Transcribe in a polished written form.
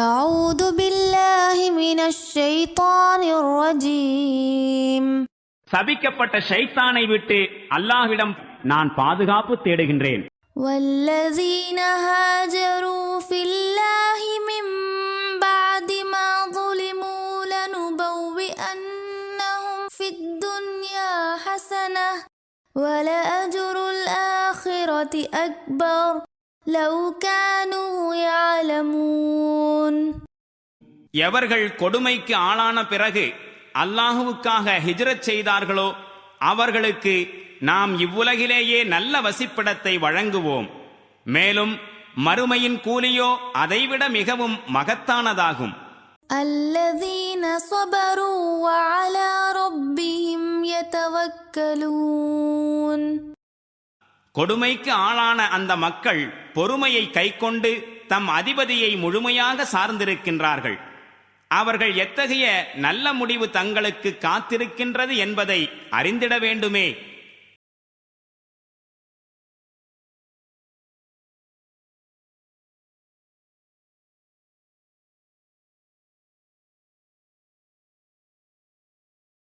أعوذ بالله من الشيطان الرجيم. சபிக்கப்பட்ட ஷைத்தானை விட்டு அல்லாஹ்விடம் நான் பாதுகாப்பு தேடுகின்றேன். والذين هاجروا في الله من بعد ما ظلموا لنبوئنهم في الدنيا حسنة ولأجر الآخرة أكبر لو كانوا يعلمون. எவர்கள் கொடுமைக்கு ஆளான பிறகு அல்லாஹுவுக்காக ஹிஜ்ரத் செய்தார்களோ அவர்களுக்கு நாம் இவ்வுலகிலேயே நல்ல வசிப்பிடத்தை வழங்குவோம். மேலும் மறுமையின் கூலியோ அதைவிட மிகவும் மகத்தானதாகும். الذين صبروا وعلى ربهم يتوكلون. கொடுமைக்கு ஆளான அந்த மக்கள் பொறுமையை கைக்கொண்டு தம் அதிபதியை முழுமையாக சார்ந்திருக்கின்றார்கள். அவர்கள் எத்தகைய நல்ல முடிவு தங்களுக்கு காத்திருக்கின்றது என்பதை அறிந்திட வேண்டுமே.